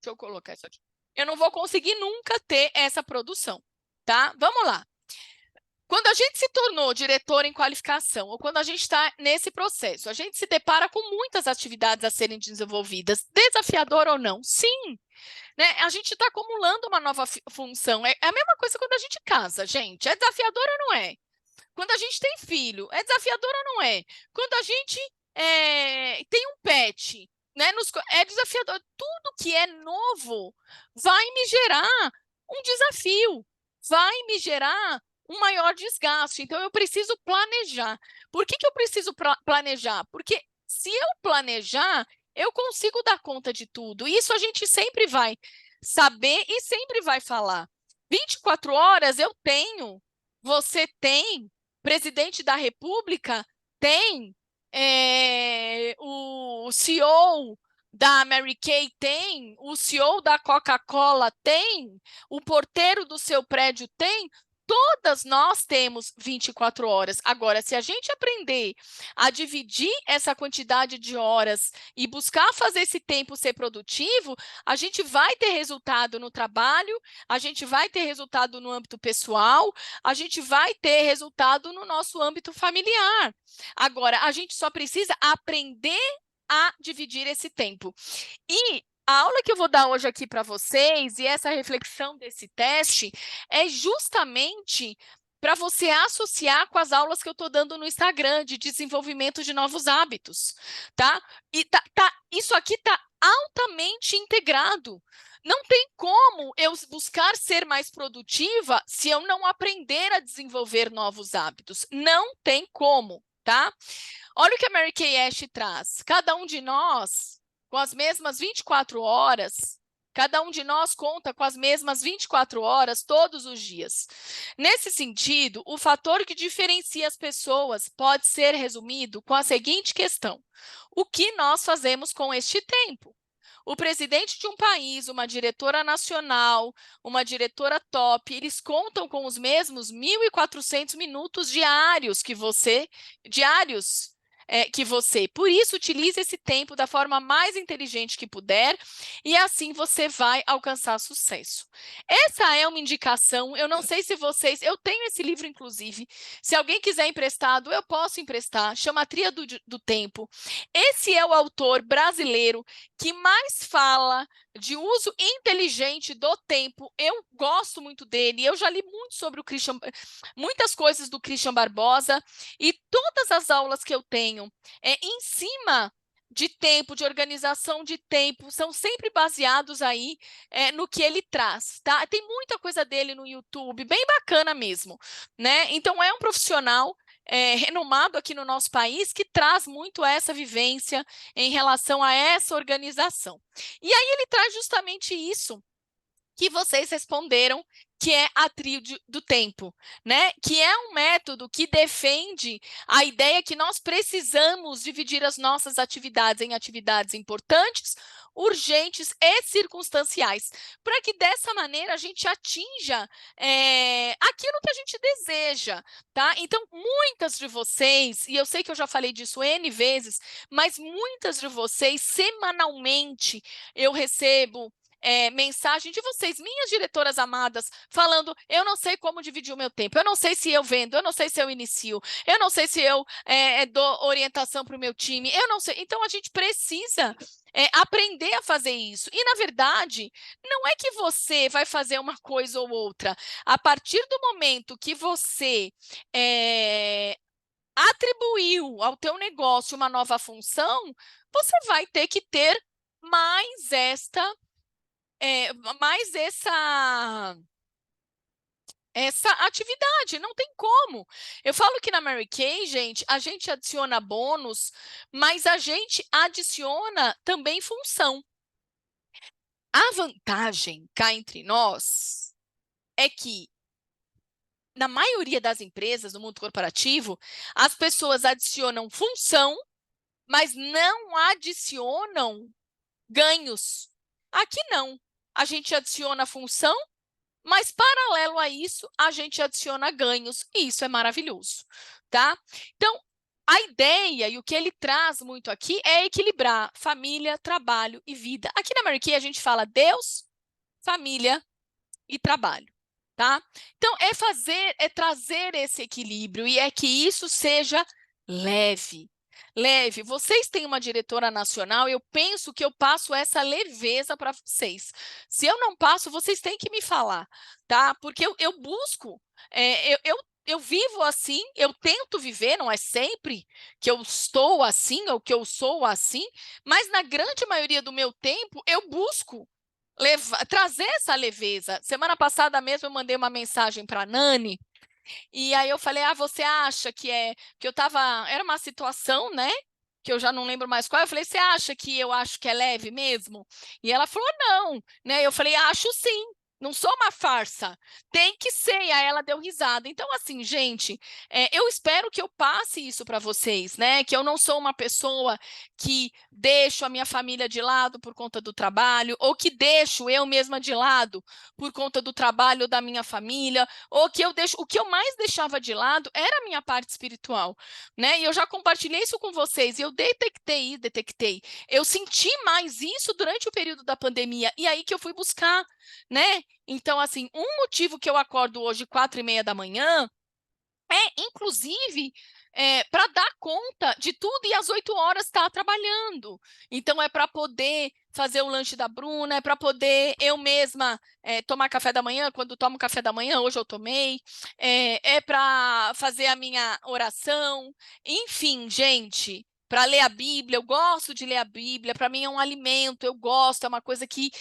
Deixa eu colocar isso aqui. Eu não vou conseguir nunca ter essa produção, tá? Vamos lá. Quando a gente se tornou diretor em qualificação, ou quando a gente está nesse processo, a gente se depara com muitas atividades a serem desenvolvidas, desafiador ou não? Sim, né? A gente está acumulando uma nova função. É a mesma coisa quando a gente casa, gente. É desafiador ou não é? Quando a gente tem filho, é desafiador ou não é? Quando a gente tem um pet, né, é desafiador. Tudo que é novo vai me gerar um desafio, vai me gerar um maior desgaste. Então, eu preciso planejar. Por que eu preciso planejar? Porque se eu planejar, eu consigo dar conta de tudo. Isso a gente sempre vai saber e sempre vai falar. 24 horas eu tenho, você tem, presidente da República tem, o CEO da Mary Kay tem, o CEO da Coca-Cola tem, o porteiro do seu prédio tem, todas nós temos 24 horas. Agora, se a gente aprender a dividir essa quantidade de horas e buscar fazer esse tempo ser produtivo, a gente vai ter resultado no trabalho, a gente vai ter resultado no âmbito pessoal, a gente vai ter resultado no nosso âmbito familiar. Agora, a gente só precisa aprender a dividir esse tempo. E a aula que eu vou dar hoje aqui para vocês, e essa reflexão desse teste, é justamente para você associar com as aulas que eu estou dando no Instagram, de desenvolvimento de novos hábitos, tá? E isso aqui está altamente integrado. Não tem como eu buscar ser mais produtiva se eu não aprender a desenvolver novos hábitos. Não tem como, tá? Olha o que a Mary Kay Ash traz. Cada um de nós, com as mesmas 24 horas, cada um de nós conta com as mesmas 24 horas todos os dias. Nesse sentido, o fator que diferencia as pessoas pode ser resumido com a seguinte questão: o que nós fazemos com este tempo? O presidente de um país, uma diretora nacional, uma diretora top, eles contam com os mesmos 1.400 minutos diários que você, Por isso, utilize esse tempo da forma mais inteligente que puder e assim você vai alcançar sucesso. Essa é uma indicação, eu não sei se vocês... Eu tenho esse livro, inclusive. Se alguém quiser emprestado, eu posso emprestar. Chama Tríade do Tempo. Esse é o autor brasileiro que mais fala de uso inteligente do tempo. Eu gosto muito dele, eu já li muito sobre muitas coisas do Christian Barbosa, e todas as aulas que eu tenho em cima de tempo, de organização de tempo, são sempre baseados aí no que ele traz, tá? Tem muita coisa dele no YouTube, bem bacana mesmo, né? Então, é um profissional renomado aqui no nosso país, que traz muito essa vivência em relação a essa organização. E aí ele traz justamente isso que vocês responderam, que é a tríade do tempo, né? Que é um método que defende a ideia que nós precisamos dividir as nossas atividades em atividades importantes, urgentes e circunstanciais, para que dessa maneira a gente atinja aquilo que a gente deseja, tá? Então, muitas de vocês, e eu sei que eu já falei disso N vezes, mas muitas de vocês, semanalmente, eu recebo mensagem de vocês, minhas diretoras amadas, falando: eu não sei como dividir o meu tempo, eu não sei se eu vendo, eu não sei se eu inicio, eu não sei se eu dou orientação para o meu time, eu não sei. Então, a gente precisa aprender a fazer isso. E, na verdade, não é que você vai fazer uma coisa ou outra. A partir do momento que você atribuiu ao teu negócio uma nova função, você vai ter que ter mais mais essa atividade, não tem como. Eu falo que na Mary Kay, gente, a gente adiciona bônus, mas a gente adiciona também função. A vantagem cá entre nós é que, na maioria das empresas do mundo corporativo, as pessoas adicionam função, mas não adicionam ganhos. Aqui não. A gente adiciona função, mas, paralelo a isso, a gente adiciona ganhos, e isso é maravilhoso, tá? Então, a ideia e o que ele traz muito aqui é equilibrar família, trabalho e vida. Aqui na Mary Kay a gente fala Deus, família e trabalho, tá? Então, é trazer esse equilíbrio e é que isso seja leve. Leve. Vocês têm uma diretora nacional, eu penso que eu passo essa leveza para vocês. Se eu não passo, vocês têm que me falar, tá? Porque eu busco, eu vivo assim, eu tento viver, não é sempre que eu estou assim ou que eu sou assim, mas na grande maioria do meu tempo eu busco trazer essa leveza. Semana passada mesmo eu mandei uma mensagem para a Nani, e aí eu falei, você acha que eu estava, era uma situação, né, que eu já não lembro mais qual, eu falei, você acha que eu acho que é leve mesmo? E ela falou, não, né, eu falei, acho sim, não sou uma farsa, tem que ser, e aí ela deu risada. Então, assim, gente, eu espero que eu passe isso para vocês, né, que eu não sou uma pessoa que deixo a minha família de lado por conta do trabalho, ou que deixo eu mesma de lado por conta do trabalho da minha família, ou que eu deixo, o que eu mais deixava de lado era a minha parte espiritual, né? E eu já compartilhei isso com vocês, e eu detectei. Eu senti mais isso durante o período da pandemia, e aí que eu fui buscar, né? Então, assim, um motivo que eu acordo hoje 4:30 da manhã inclusive, para dar conta de tudo e às 8 horas estar trabalhando. Então, é para poder fazer o lanche da Bruna, é para poder eu mesma tomar café da manhã, quando tomo café da manhã, hoje eu tomei, é para fazer a minha oração, enfim, gente, para ler a Bíblia, eu gosto de ler a Bíblia, para mim é um alimento, eu gosto, é uma coisa que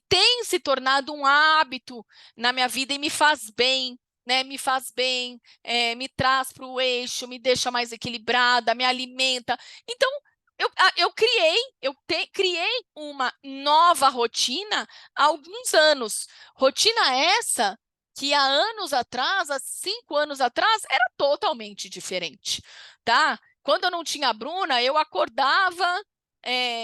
tem se tornado um hábito na minha vida e me faz bem, né? Me faz bem, me traz para o eixo, me deixa mais equilibrada, me alimenta. Então, criei uma nova rotina há alguns anos. Rotina essa que há anos atrás, há 5 anos atrás, era totalmente diferente, tá? Quando eu não tinha a Bruna, eu acordava,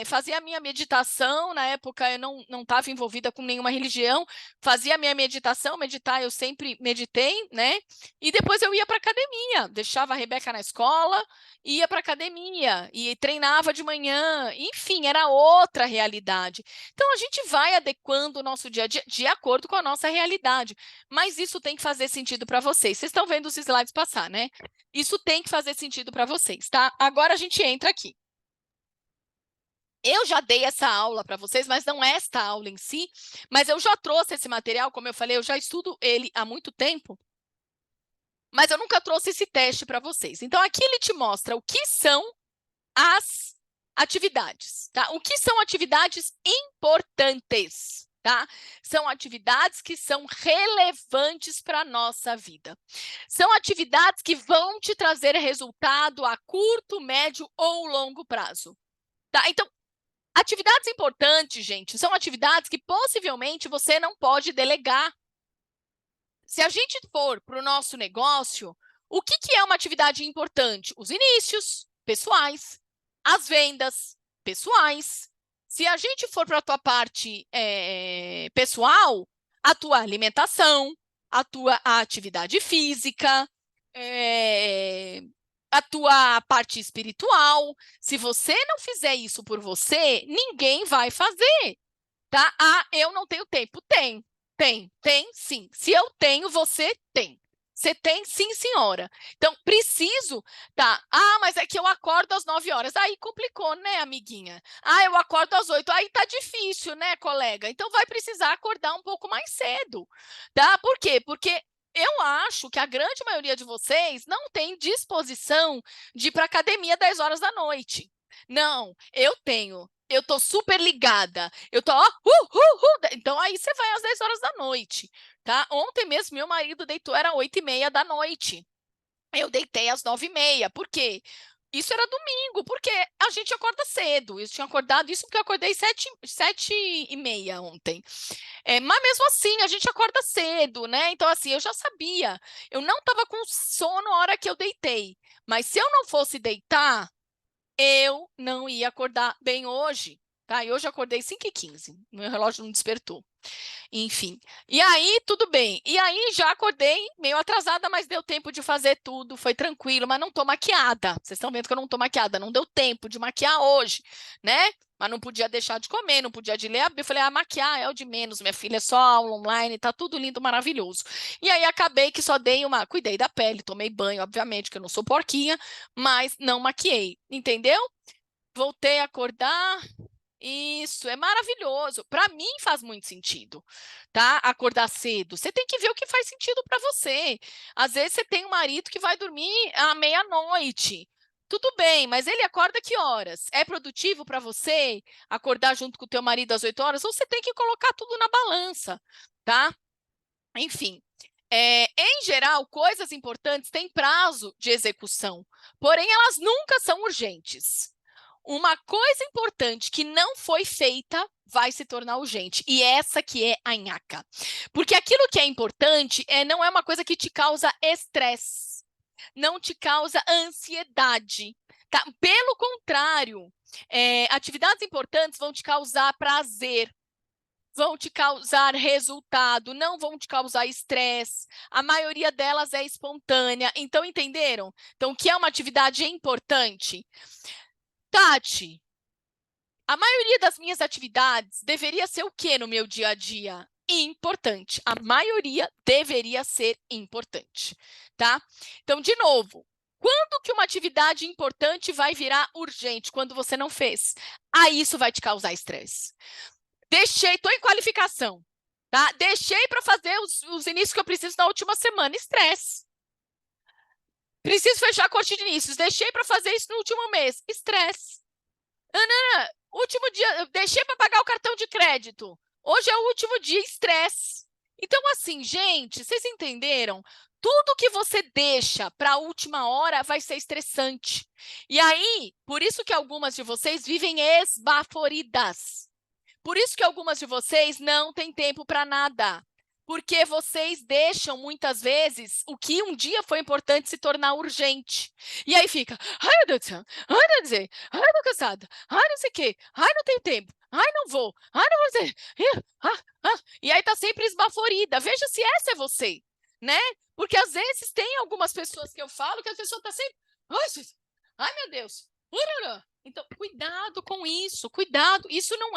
fazia a minha meditação, na época eu não estava envolvida com nenhuma religião, fazia a minha meditação, meditar eu sempre meditei, né? E depois eu ia para academia, deixava a Rebeca na escola, ia para academia e treinava de manhã, enfim, era outra realidade. Então a gente vai adequando o nosso dia a dia de acordo com a nossa realidade, mas isso tem que fazer sentido para vocês. Vocês estão vendo os slides passar, né? Isso tem que fazer sentido para vocês, tá? Agora a gente entra aqui. Eu já dei essa aula para vocês, mas não esta aula em si, mas eu já trouxe esse material, como eu falei, eu já estudo ele há muito tempo, mas eu nunca trouxe esse teste para vocês. Então, aqui ele te mostra o que são as atividades, tá? O que são atividades importantes, tá? São atividades que são relevantes para a nossa vida. São atividades que vão te trazer resultado a curto, médio ou longo prazo, tá? Então, atividades importantes, gente, são atividades que possivelmente você não pode delegar. Se a gente for para o nosso negócio, o que é uma atividade importante? Os inícios pessoais, as vendas pessoais. Se a gente for para a tua parte pessoal, a tua alimentação, a tua atividade física, a tua parte espiritual. Se você não fizer isso por você, ninguém vai fazer, tá? Eu não tenho tempo. Tem, sim. Se eu tenho, você tem. Você tem, sim, senhora. Então, preciso, tá? Mas é que eu acordo às 9 horas. Aí complicou, né, amiguinha? Eu acordo às 8. Aí tá difícil, né, colega? Então, vai precisar acordar um pouco mais cedo, tá? Por quê? Porque eu acho que a grande maioria de vocês não tem disposição de ir para academia 10 horas da noite. Não, eu tenho. Eu tô super ligada. Eu tô, Então, aí você vai às 10 horas da noite, tá? Ontem mesmo, meu marido deitou, era 8:30 da noite. Eu deitei às 9:30. Por quê? Isso era domingo, porque a gente acorda cedo. Eu tinha acordado, isso porque eu acordei 7:30 ontem. Mas mesmo assim, a gente acorda cedo, né? Então, assim, eu já sabia. Eu não estava com sono na hora que eu deitei. Mas se eu não fosse deitar, eu não ia acordar bem hoje, tá? E hoje eu acordei 5h15, meu relógio não despertou. Enfim, e aí tudo bem. E aí já acordei meio atrasada, mas deu tempo de fazer tudo, foi tranquilo, mas não tô maquiada. Vocês estão vendo que eu não tô maquiada, não deu tempo de maquiar hoje, né? Mas não podia deixar de comer, não podia de ler a Bíblia. Eu falei, maquiar é o de menos, minha filha, é só aula online, tá tudo lindo, maravilhoso. E aí acabei que só cuidei da pele, tomei banho, obviamente, que eu não sou porquinha, mas não maquiei, entendeu? Voltei a acordar. Isso, é maravilhoso. Para mim faz muito sentido, tá? Acordar cedo. Você tem que ver o que faz sentido para você. Às vezes você tem um marido que vai dormir à meia-noite. Tudo bem, mas ele acorda que horas? É produtivo para você acordar junto com o teu marido às 8 horas? Ou você tem que colocar tudo na balança, tá? Enfim, em geral, coisas importantes têm prazo de execução, porém elas nunca são urgentes. Uma coisa importante que não foi feita vai se tornar urgente. E essa que é a nhaca. Porque aquilo que é importante não é uma coisa que te causa estresse, não te causa ansiedade. Tá? Pelo contrário, atividades importantes vão te causar prazer, vão te causar resultado, não vão te causar estresse. A maioria delas é espontânea. Então, entenderam? Então, o que é uma atividade importante? Tati, a maioria das minhas atividades deveria ser o quê no meu dia a dia? Importante. A maioria deveria ser importante, tá? Então, de novo, quando que uma atividade importante vai virar urgente? Quando você não fez. Aí isso vai te causar estresse. Estou em qualificação, tá? Deixei para fazer os inícios que eu preciso na última semana. Estresse. Preciso fechar a corte de inícios. Deixei para fazer isso no último mês. Estresse. Ana, último dia, eu deixei para pagar o cartão de crédito. Hoje é o último dia, estresse. Então, assim, gente, vocês entenderam? Tudo que você deixa para a última hora vai ser estressante. E aí, por isso que algumas de vocês vivem esbaforidas. Por isso que algumas de vocês não têm tempo para nada. Porque vocês deixam, muitas vezes, o que um dia foi importante se tornar urgente. E aí fica, ai, meu Deus do céu, ai, não dizer, ai, eu tô cansada, ai, não sei o quê, ai, não tenho tempo, ai, não vou, ai, não vou dizer. E aí tá sempre esbaforida. Veja se essa é você, né? Porque às vezes tem algumas pessoas que eu falo que a pessoa tá sempre, ai, meu Deus, então, cuidado com isso, cuidado. Isso não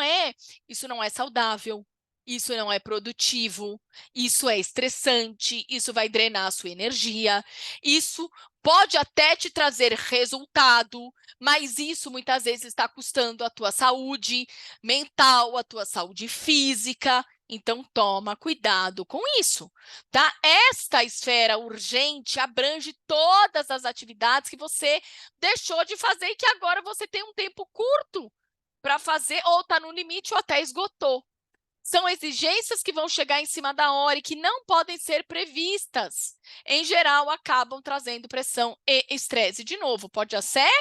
é saudável, isso não é produtivo, isso é estressante, isso vai drenar a sua energia, isso pode até te trazer resultado, mas isso muitas vezes está custando a tua saúde mental, a tua saúde física. Então, toma cuidado com isso, tá? Esta esfera urgente abrange todas as atividades que você deixou de fazer e que agora você tem um tempo curto para fazer, ou está no limite ou até esgotou. São exigências que vão chegar em cima da hora e que não podem ser previstas. Em geral, acabam trazendo pressão e estresse. De novo, pode até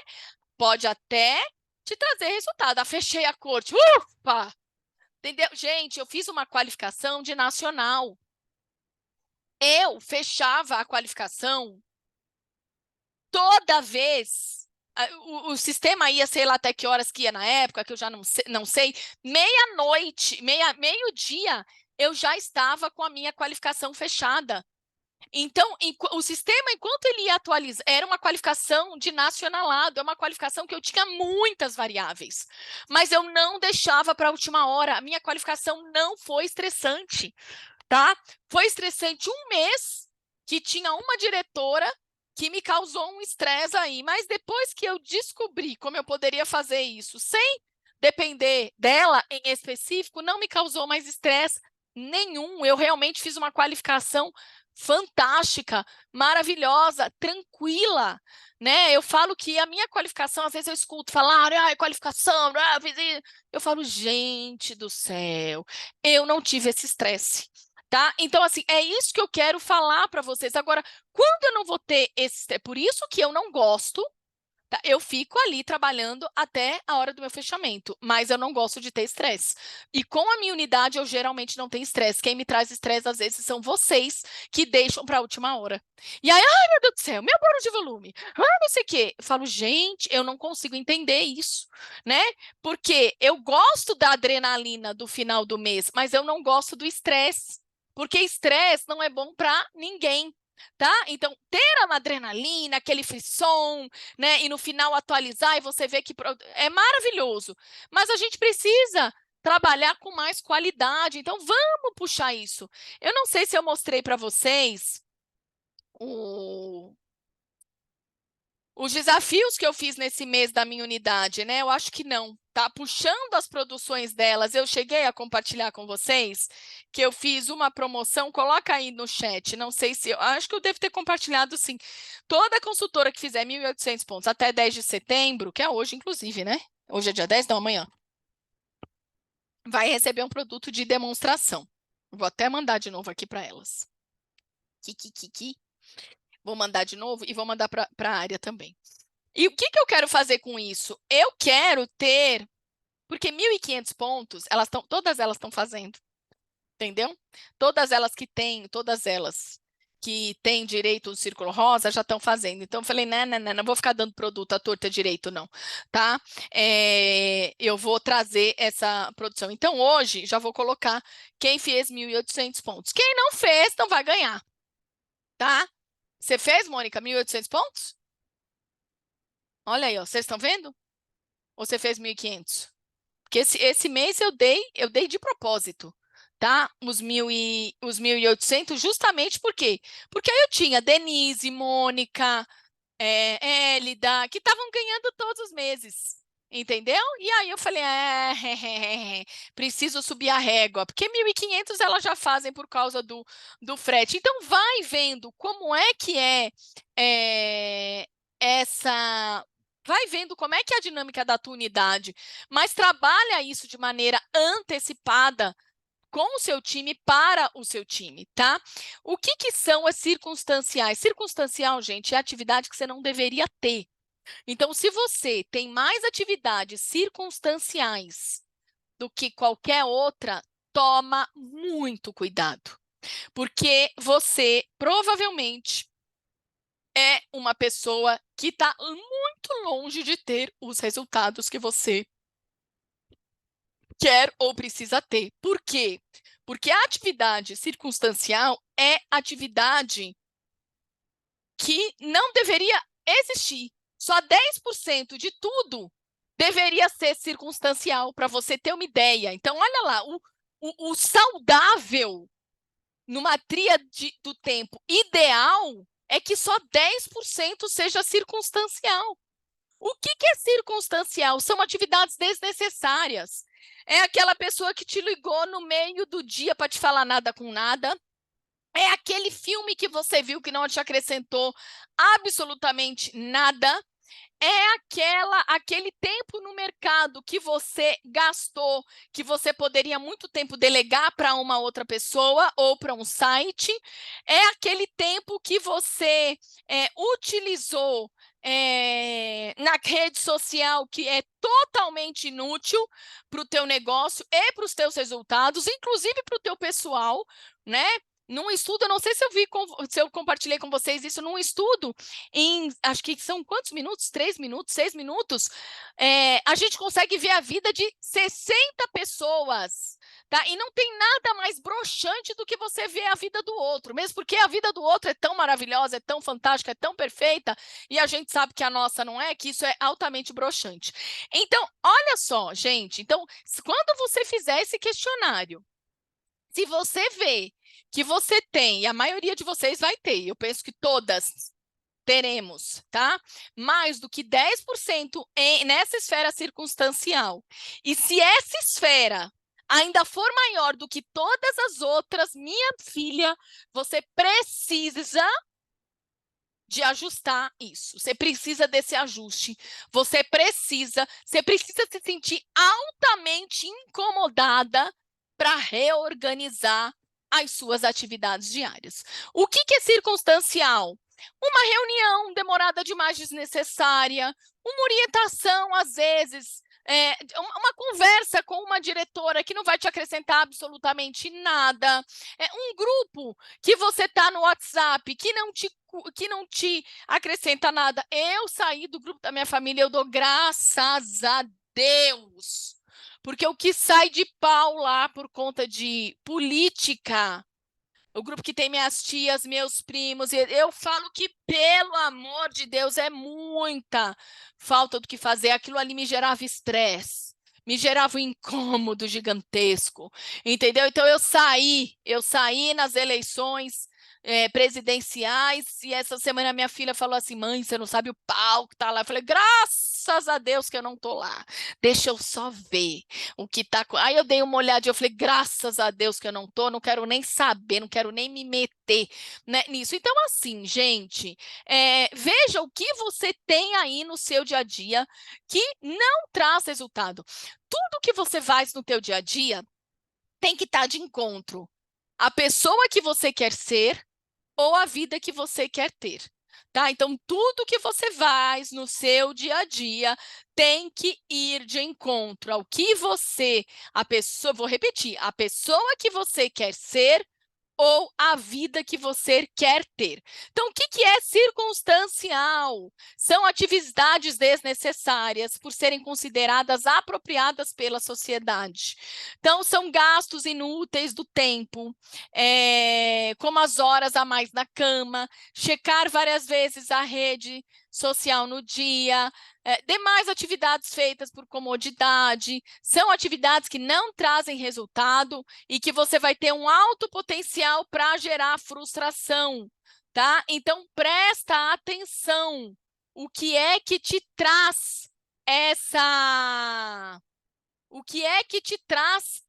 te trazer resultado. Fechei a corte. Ufa! Entendeu? Gente, eu fiz uma qualificação de nacional. Eu fechava a qualificação toda vez. O sistema ia, sei lá até que horas que ia na época, que eu já não sei. Meia-noite, meio-dia, eu já estava com a minha qualificação fechada. Então, o sistema, enquanto ele ia atualizar, era uma qualificação de nacionalado, é uma qualificação que eu tinha muitas variáveis, mas eu não deixava para a última hora. A minha qualificação não foi estressante, tá? Foi estressante um mês que tinha uma diretora que me causou um estresse aí, mas depois que eu descobri como eu poderia fazer isso sem depender dela em específico, não me causou mais estresse nenhum. Eu realmente fiz uma qualificação fantástica, maravilhosa, tranquila, né? Eu falo que a minha qualificação, às vezes eu escuto falar, qualificação, eu falo, gente do céu, eu não tive esse estresse. Tá? Então, assim, é isso que eu quero falar para vocês. Agora, quando eu não vou ter esse... É por isso que eu não gosto, Tá? Eu fico ali trabalhando até a hora do meu fechamento, mas eu não gosto de ter estresse. E com a minha unidade, eu geralmente não tenho estresse. Quem me traz estresse, às vezes, são vocês que deixam para a última hora. E aí, ai, meu Deus do céu, meu bônus de volume, não sei o quê. Eu falo, gente, eu não consigo entender isso, né? Porque eu gosto da adrenalina do final do mês, mas eu não gosto do estresse. Porque estresse não é bom para ninguém. Tá? Então, ter a adrenalina, aquele frisson, né? E no final atualizar e você vê que é maravilhoso. Mas a gente precisa trabalhar com mais qualidade. Então, vamos puxar isso. Eu não sei se eu mostrei para vocês os desafios que eu fiz nesse mês da minha unidade, né? Eu acho que não. Tá puxando as produções delas. Eu cheguei a compartilhar com vocês que eu fiz uma promoção. Coloca aí no chat. Não sei se acho que eu devo ter compartilhado sim. Toda consultora que fizer 1.800 pontos até 10 de setembro, que é hoje inclusive, né? Hoje é dia 10, não, amanhã. Vai receber um produto de demonstração. Vou até mandar de novo aqui para elas. Kikikiki. Vou mandar de novo e vou mandar para a área também. E o que eu quero fazer com isso? Eu quero ter, porque 1.500 pontos, todas elas estão fazendo, entendeu? Todas elas que têm direito ao círculo rosa já estão fazendo. Então, eu falei, não vou ficar dando produto à torta direito, não, tá? Eu vou trazer essa produção. Então, hoje, já vou colocar quem fez 1.800 pontos. Quem não fez, não vai ganhar, tá? Você fez, Mônica, 1.800 pontos? Olha aí, ó, vocês estão vendo? Ou você fez 1.500? Porque esse mês eu dei de propósito, tá? Os 1.800, justamente por quê? Porque aí eu tinha Denise, Mônica, Élida, que estavam ganhando todos os meses, entendeu? E aí eu falei, preciso subir a régua, porque 1.500 elas já fazem por causa do frete. Então, vai vendo como é que essa... Vai vendo como é que é a dinâmica da tua unidade, mas trabalha isso de maneira antecipada com o seu time, para o seu time, tá? O que são as circunstanciais? Circunstancial, gente, é atividade que você não deveria ter. Então, se você tem mais atividades circunstanciais do que qualquer outra, toma muito cuidado, porque você provavelmente é uma pessoa que está muito longe de ter os resultados que você quer ou precisa ter. Por quê? Porque a atividade circunstancial é atividade que não deveria existir. Só 10% de tudo deveria ser circunstancial, para você ter uma ideia. Então, olha lá, o saudável numa tríade do tempo ideal é que só 10% seja circunstancial. O que é circunstancial? São atividades desnecessárias. É aquela pessoa que te ligou no meio do dia para te falar nada com nada. É aquele filme que você viu que não te acrescentou absolutamente nada. É aquele tempo no mercado que você gastou, que você poderia muito tempo delegar para uma outra pessoa ou para um site. É aquele tempo que você utilizou na rede social, que é totalmente inútil para o teu negócio e para os teus resultados, inclusive para o teu pessoal, né? Num estudo, eu não sei se se eu compartilhei com vocês isso, num estudo, acho que são quantos minutos? 3 minutos, 6 minutos, a gente consegue ver a vida de 60 pessoas, tá? E não tem nada mais broxante do que você ver a vida do outro, mesmo porque a vida do outro é tão maravilhosa, é tão fantástica, é tão perfeita, e a gente sabe que a nossa não é, que isso é altamente broxante. Então, olha só, gente, então, quando você fizer esse questionário, se você vê que você tem, e a maioria de vocês vai ter, eu penso que todas teremos, tá? Mais do que 10% nessa esfera circunstancial. E se essa esfera ainda for maior do que todas as outras, minha filha, você precisa de ajustar isso. Você precisa desse ajuste. Você precisa se sentir altamente incomodada para reorganizar as suas atividades diárias. O que é circunstancial? uma reunião demorada demais, desnecessária, uma orientação, às vezes, uma conversa com uma diretora que não vai te acrescentar absolutamente nada, um grupo que você está no WhatsApp que não te acrescenta nada. Eu saí do grupo da minha família, eu dou graças a Deus, porque o que sai de pau lá por conta de política, o grupo que tem minhas tias, meus primos, eu falo que, pelo amor de Deus, é muita falta do que fazer. Aquilo ali me gerava estresse, me gerava um incômodo gigantesco, entendeu? Então, eu saí nas eleições presidenciais, e essa semana minha filha falou assim: mãe, você não sabe o pau que tá lá. Eu falei: graças a Deus que eu não tô lá, deixa eu só ver o que tá. Aí eu dei uma olhadinha, eu falei: graças a Deus que eu não tô, não quero nem saber, não quero nem me meter, né, nisso. Então, assim, gente, veja o que você tem aí no seu dia a dia que não traz resultado. Tudo que você faz no teu dia a dia tem que estar de encontro à pessoa que você quer ser ou a vida que você quer ter, tá? Então, tudo que você faz no seu dia a dia tem que ir de encontro ao que vou repetir, a pessoa que você quer ser ou a vida que você quer ter. Então, o que é circunstancial? São atividades desnecessárias por serem consideradas apropriadas pela sociedade. Então, são gastos inúteis do tempo, como as horas a mais na cama, checar várias vezes a rede social no dia, demais atividades feitas por comodidade, são atividades que não trazem resultado e que você vai ter um alto potencial para gerar frustração, tá? Então, presta atenção. O que é que te traz essa... O que é que te traz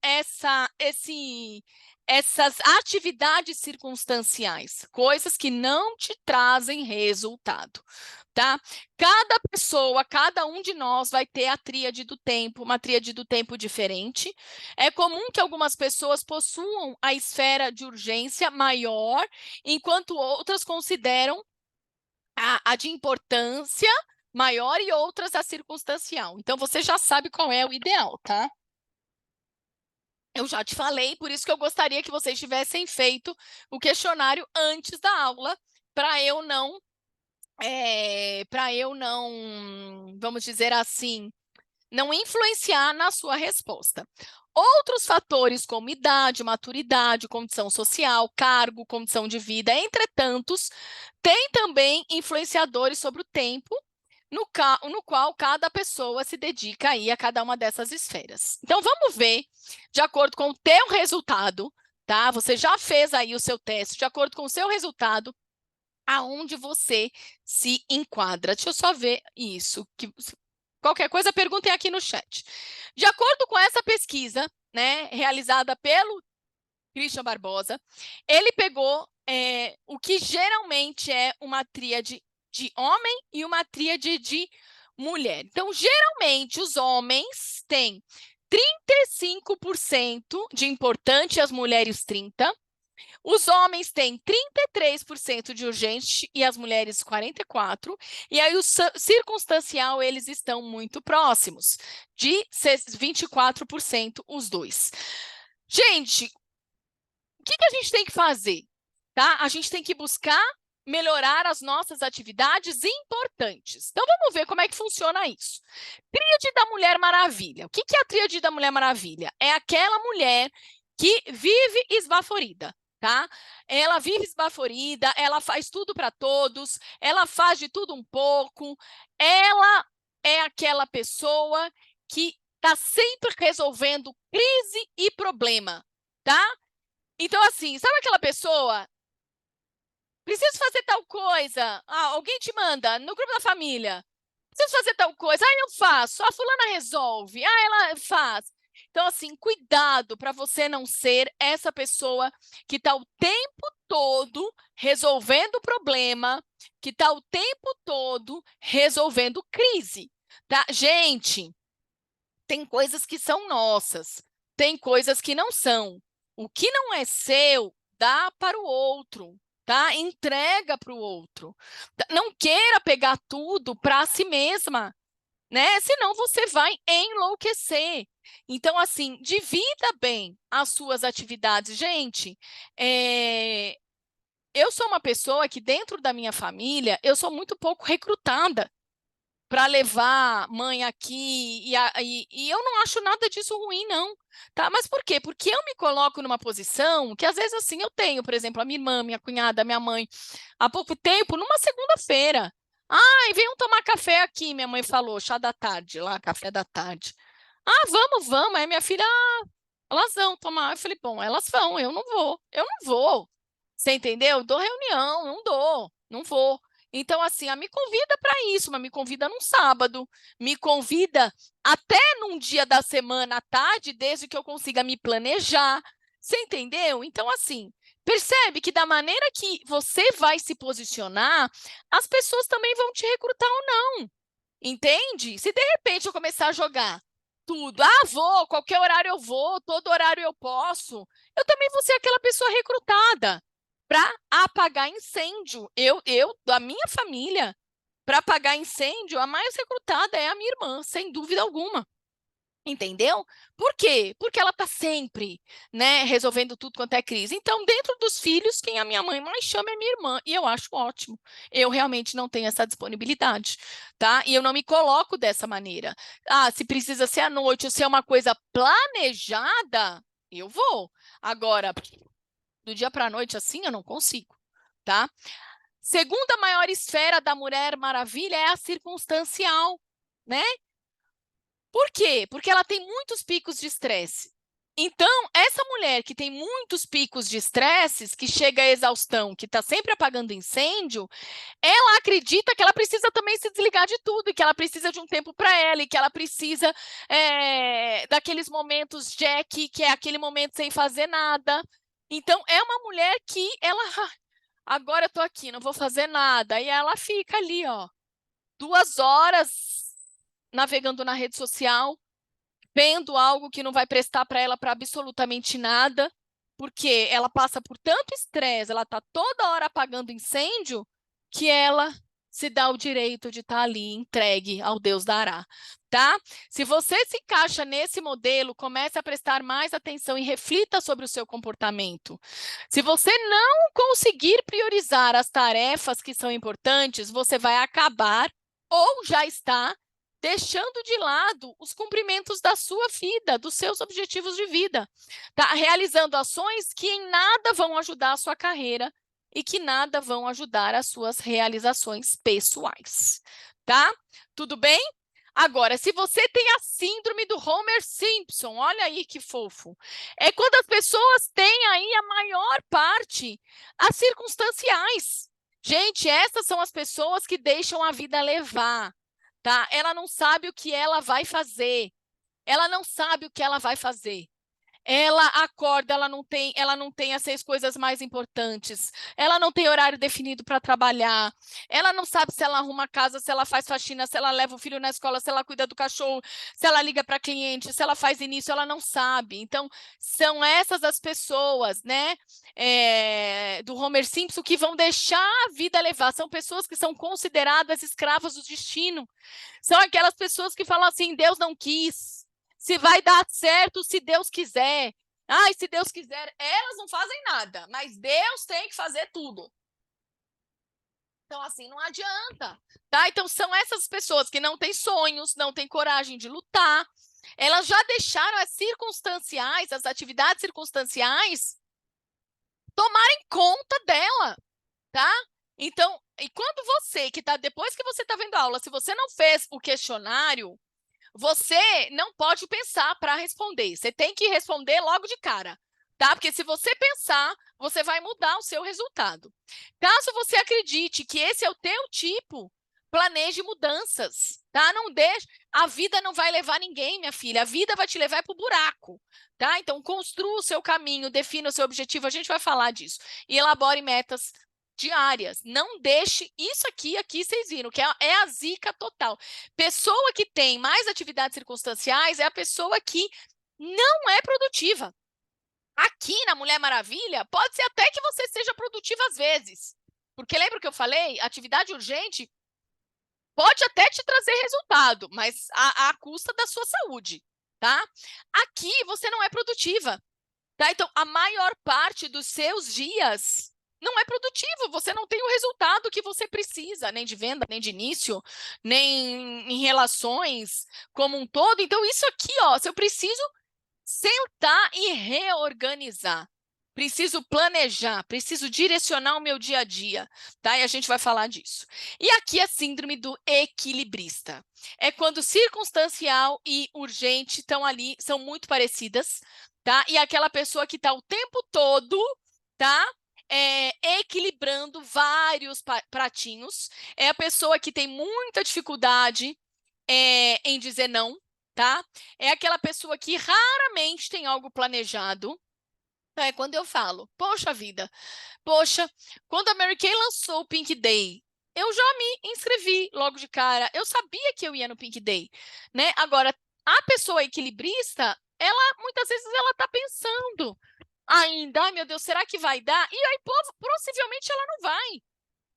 essas atividades circunstanciais? Coisas que não te trazem resultado, tá? Cada pessoa, cada um de nós vai ter a tríade do tempo, uma tríade do tempo diferente. É comum que algumas pessoas possuam a esfera de urgência maior, enquanto outras consideram a de importância maior e outras a circunstancial. Então, você já sabe qual é o ideal, tá? Eu já te falei, por isso que eu gostaria que vocês tivessem feito o questionário antes da aula, para eu não, vamos dizer assim, não influenciar na sua resposta. Outros fatores como idade, maturidade, condição social, cargo, condição de vida, entretanto, têm também influenciadores sobre o tempo no qual cada pessoa se dedica aí a cada uma dessas esferas. Então, vamos ver, de acordo com o teu resultado, tá? Você já fez aí o seu teste, de acordo com o seu resultado, aonde você se enquadra. Deixa eu só ver isso. Qualquer coisa, perguntem aqui no chat. De acordo com essa pesquisa, né, realizada pelo Christian Barbosa, ele pegou o que geralmente é uma tríade de homem e uma tríade de mulher. Então, geralmente, os homens têm 35% de importante e as mulheres 30%. Os homens têm 33% de urgente e as mulheres 44%. E aí, o circunstancial, eles estão muito próximos, de 24% os dois. Gente, o que a gente tem que fazer? Tá? A gente tem que buscar melhorar as nossas atividades importantes. Então, vamos ver como é que funciona isso. Tríade da Mulher Maravilha. O que é a Tríade da Mulher Maravilha? É aquela mulher que vive esbaforida, tá? Ela vive esbaforida, ela faz tudo para todos, ela faz de tudo um pouco, ela é aquela pessoa que está sempre resolvendo crise e problema, tá? Então, assim, sabe aquela pessoa? Preciso fazer tal coisa. Alguém te manda no grupo da família. Preciso fazer tal coisa. Eu faço. A fulana resolve. Ela faz. Então, assim, cuidado para você não ser essa pessoa que está o tempo todo resolvendo problema, que está o tempo todo resolvendo crise, tá? Gente, tem coisas que são nossas, tem coisas que não são. O que não é seu, dá para o outro. tá? Entrega para o outro. Não queira pegar tudo para si mesma, né? Senão você vai enlouquecer. Então, assim, divida bem as suas atividades. Gente, eu sou uma pessoa que dentro da minha família, eu sou muito pouco recrutada para levar mãe aqui, e eu não acho nada disso ruim, não, tá? Mas por quê? Porque eu me coloco numa posição que, às vezes, assim, eu tenho, por exemplo, a minha irmã, minha cunhada, minha mãe, há pouco tempo, numa segunda-feira. Ai, venham tomar café aqui, minha mãe falou, chá da tarde, lá, café da tarde. Ah, vamos, vamos. Aí minha filha, elas vão tomar. Eu falei, bom, elas vão, eu não vou. Você entendeu? Dou reunião, não dou, não vou. Então, assim, me convida para isso, mas me convida num sábado, me convida até num dia da semana à tarde, desde que eu consiga me planejar. Você entendeu? Então, assim, percebe que da maneira que você vai se posicionar, as pessoas também vão te recrutar ou não. Entende? Se de repente eu começar a jogar tudo, vou, qualquer horário eu vou, todo horário eu posso, eu também vou ser aquela pessoa recrutada para apagar incêndio. Da minha família, para apagar incêndio, a mais recrutada é a minha irmã, sem dúvida alguma. Entendeu? Por quê? Porque ela está sempre, né, resolvendo tudo quanto é crise. Então, dentro dos filhos, quem a minha mãe mais chama é minha irmã, e eu acho ótimo. Eu realmente não tenho essa disponibilidade, tá? E eu não me coloco dessa maneira. Se precisa ser à noite ou ser uma coisa planejada, eu vou. Agora, do dia para a noite assim, eu não consigo, tá? Segunda maior esfera da Mulher Maravilha é a circunstancial, né? Por quê? Porque ela tem muitos picos de estresse. Então, essa mulher que tem muitos picos de estresse, que chega à exaustão, que está sempre apagando incêndio, ela acredita que ela precisa também se desligar de tudo, e que ela precisa de um tempo para ela, e que ela precisa daqueles momentos Jack, que é aquele momento sem fazer nada. Então, é uma mulher que ela, agora eu estou aqui, não vou fazer nada. E ela fica ali, 2 horas navegando na rede social, vendo algo que não vai prestar para ela para absolutamente nada, porque ela passa por tanto estresse, ela está toda hora apagando incêndio, que ela se dá o direito de estar ali entregue ao Deus dará, tá? Se você se encaixa nesse modelo, comece a prestar mais atenção e reflita sobre o seu comportamento. Se você não conseguir priorizar as tarefas que são importantes, você vai acabar ou já está deixando de lado os cumprimentos da sua vida, dos seus objetivos de vida, tá? Realizando ações que em nada vão ajudar a sua carreira e que nada vão ajudar as suas realizações pessoais, tá? Tudo bem? Agora, se você tem a síndrome do Homer Simpson, olha aí que fofo, é quando as pessoas têm aí a maior parte as circunstanciais. Gente, essas são as pessoas que deixam a vida levar, tá? Ela não sabe o que ela vai fazer. Ela não sabe o que ela vai fazer. Ela acorda, ela não tem as 6 coisas mais importantes. Ela não tem horário definido para trabalhar. Ela não sabe se ela arruma a casa, se ela faz faxina, se ela leva o filho na escola, se ela cuida do cachorro, se ela liga para cliente, se ela faz início, ela não sabe. Então, são essas as pessoas, né, do Homer Simpson que vão deixar a vida levar. São pessoas que são consideradas escravas do destino. São aquelas pessoas que falam assim, Deus não quis. Se vai dar certo, se Deus quiser. Se Deus quiser, elas não fazem nada, mas Deus tem que fazer tudo. Então, assim, não adianta, tá? Então, são essas pessoas que não têm sonhos, não têm coragem de lutar. Elas já deixaram as circunstanciais, as atividades circunstanciais, tomarem conta dela, tá? Então, e quando você, depois que você está vendo a aula, se você não fez o questionário, você não pode pensar para responder. Você tem que responder logo de cara, tá? Porque se você pensar, você vai mudar o seu resultado. Caso você acredite que esse é o teu tipo, planeje mudanças, tá? Não deixe, a vida não vai levar ninguém, minha filha. A vida vai te levar para o buraco, tá? Então construa o seu caminho, defina o seu objetivo. A gente vai falar disso e elabore metas diárias. Não deixe isso aqui vocês viram, que é a zica total. Pessoa que tem mais atividades circunstanciais é a pessoa que não é produtiva. Aqui na Mulher Maravilha, pode ser até que você seja produtiva às vezes. Porque lembra que eu falei? Atividade urgente pode até te trazer resultado, mas à custa da sua saúde, tá? Aqui você não é produtiva, tá? Então, a maior parte dos seus dias não é produtivo, você não tem o resultado que você precisa, nem de venda, nem de início, nem em relações como um todo. Então, isso aqui, ó, se eu preciso sentar e reorganizar. Preciso planejar, preciso direcionar o meu dia a dia, tá? E a gente vai falar disso. E aqui a síndrome do equilibrista. É quando circunstancial e urgente estão ali, são muito parecidas, tá? E aquela pessoa que está o tempo todo, tá? Equilibrando vários pratinhos. É a pessoa que tem muita dificuldade em dizer não, tá? É aquela pessoa que raramente tem algo planejado. É quando eu falo, poxa vida, poxa, quando a Mary Kay lançou o Pink Day, eu já me inscrevi logo de cara. Eu sabia que eu ia no Pink Day, né? Agora, a pessoa equilibrista, ela muitas vezes ela está pensando ainda, ai meu Deus, será que vai dar? E aí, possivelmente ela não vai.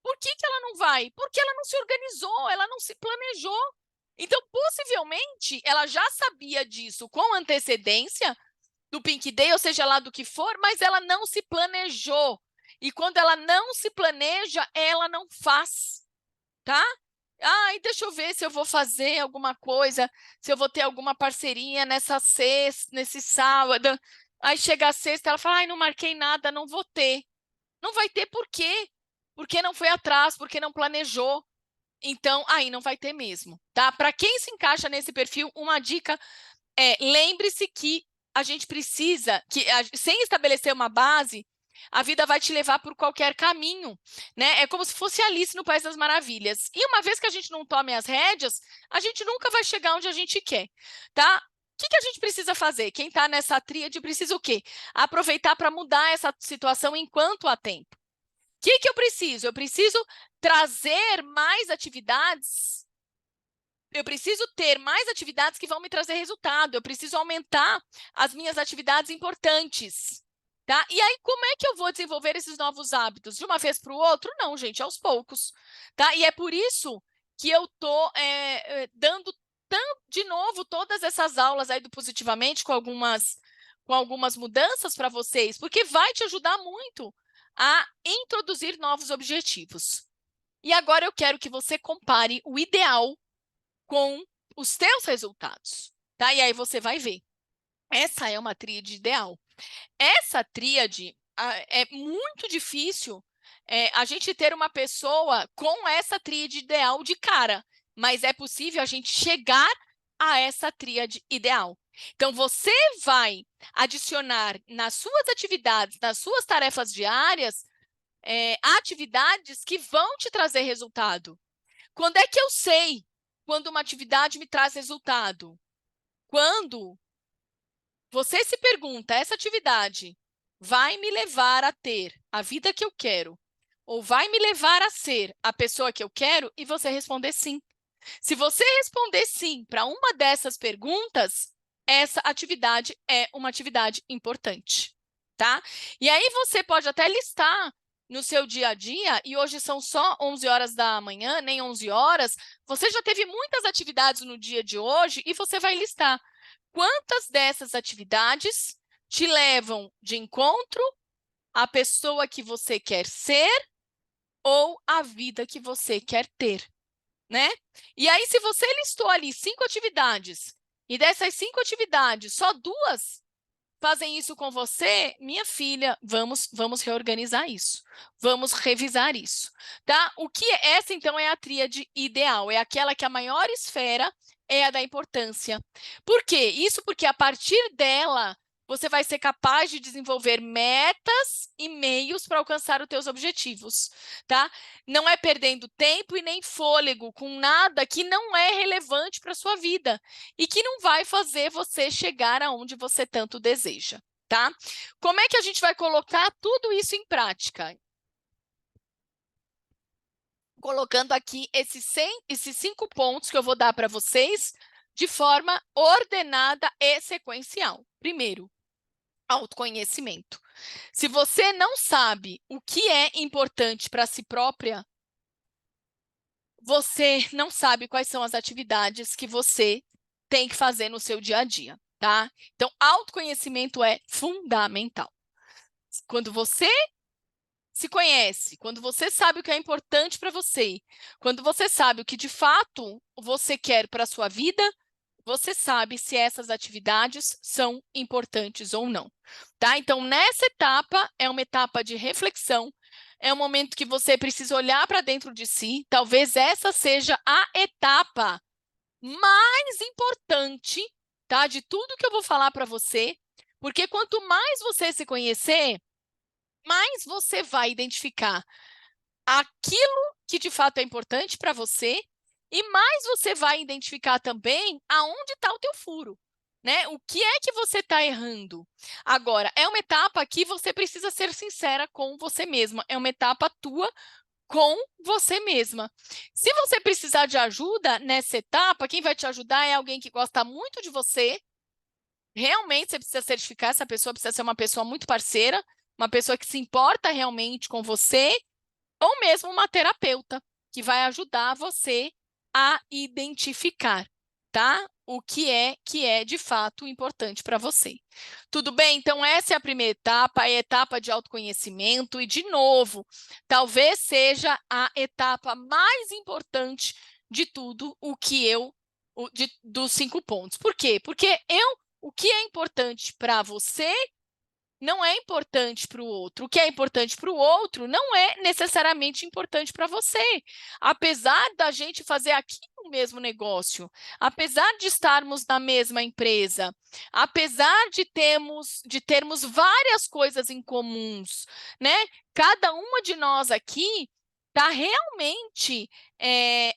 Por que ela não vai? Porque ela não se organizou, ela não se planejou. Então, possivelmente, ela já sabia disso com antecedência do Pink Day, ou seja lá do que for, mas ela não se planejou. E quando ela não se planeja, ela não faz, tá? Ai, deixa eu ver se eu vou fazer alguma coisa, se eu vou ter alguma parceria nessa sexta, nesse sábado. Aí chega a sexta, ela fala, ai, não marquei nada, não vou ter. Não vai ter por quê? Porque não foi atrás, porque não planejou. Então, aí não vai ter mesmo, tá? Para quem se encaixa nesse perfil, uma dica lembre-se que a gente precisa, sem estabelecer uma base, a vida vai te levar por qualquer caminho, né? É como se fosse Alice no País das Maravilhas. E uma vez que a gente não tome as rédeas, a gente nunca vai chegar onde a gente quer, tá? O que a gente precisa fazer? Quem está nessa tríade precisa o quê? Aproveitar para mudar essa situação enquanto há tempo. O que eu preciso? Eu preciso trazer mais atividades. Eu preciso ter mais atividades que vão me trazer resultado. Eu preciso aumentar as minhas atividades importantes. Tá? E aí, como é que eu vou desenvolver esses novos hábitos? De uma vez para o outro? Não, gente, aos poucos. Tá? E é por isso que eu estou dando de novo todas essas aulas aí do Positivamente com algumas mudanças para vocês, porque vai te ajudar muito a introduzir novos objetivos. E agora eu quero que você compare o ideal com os teus resultados, tá? E aí você vai ver. Essa é uma tríade ideal. Essa tríade é muito difícil a gente ter uma pessoa com essa tríade ideal de cara, mas é possível a gente chegar a essa tríade ideal. Então, você vai adicionar nas suas atividades, nas suas tarefas diárias, atividades que vão te trazer resultado. Quando é que eu sei quando uma atividade me traz resultado? Quando você se pergunta, essa atividade vai me levar a ter a vida que eu quero? Ou vai me levar a ser a pessoa que eu quero? E você responder sim. Se você responder sim para uma dessas perguntas, essa atividade é uma atividade importante, tá? E aí você pode até listar no seu dia a dia, e hoje são só 11 horas da manhã, nem 11 horas, você já teve muitas atividades no dia de hoje e você vai listar quantas dessas atividades te levam de encontro à pessoa que você quer ser ou à vida que você quer ter, né? E aí, se você listou ali 5 atividades, e dessas 5 atividades, só 2 fazem isso com você, minha filha, vamos reorganizar isso. Vamos revisar isso, tá? Essa, então, é a tríade ideal, é aquela que a maior esfera é a da importância. Por quê? Isso porque a partir dela, você vai ser capaz de desenvolver metas e meios para alcançar os teus objetivos, tá? Não é perdendo tempo e nem fôlego com nada que não é relevante para a sua vida e que não vai fazer você chegar aonde você tanto deseja, tá? Como é que a gente vai colocar tudo isso em prática? Colocando aqui esses 5 pontos que eu vou dar para vocês de forma ordenada e sequencial. Primeiro, Autoconhecimento. Se você não sabe o que é importante para si própria, você não sabe quais são as atividades que você tem que fazer no seu dia a dia, tá? Então, autoconhecimento é fundamental. Quando você se conhece, quando você sabe o que é importante para você, quando você sabe o que de fato você quer para a sua vida, você sabe se essas atividades são importantes ou não, tá? Então, nessa etapa, é uma etapa de reflexão, é um momento que você precisa olhar para dentro de si, talvez essa seja a etapa mais importante, tá? De tudo que eu vou falar para você, porque quanto mais você se conhecer, mais você vai identificar aquilo que de fato é importante para você e mais você vai identificar também aonde está o teu furo, né? O que é que você está errando? Agora, é uma etapa que você precisa ser sincera com você mesma, é uma etapa tua com você mesma. Se você precisar de ajuda nessa etapa, quem vai te ajudar é alguém que gosta muito de você. Realmente você precisa certificar essa pessoa, precisa ser uma pessoa muito parceira, uma pessoa que se importa realmente com você, ou mesmo uma terapeuta, que vai ajudar você a identificar, tá? O que é de fato importante para você. Tudo bem? Então, essa é a primeira etapa, a etapa de autoconhecimento, e, de novo, talvez seja a etapa mais importante de tudo o que dos 5 pontos. Por quê? Porque o que é importante para você não é importante para o outro. O que é importante para o outro não é necessariamente importante para você. Apesar da gente fazer aqui o mesmo negócio, apesar de estarmos na mesma empresa, apesar de termos várias coisas em comuns, né? Cada uma de nós aqui está realmente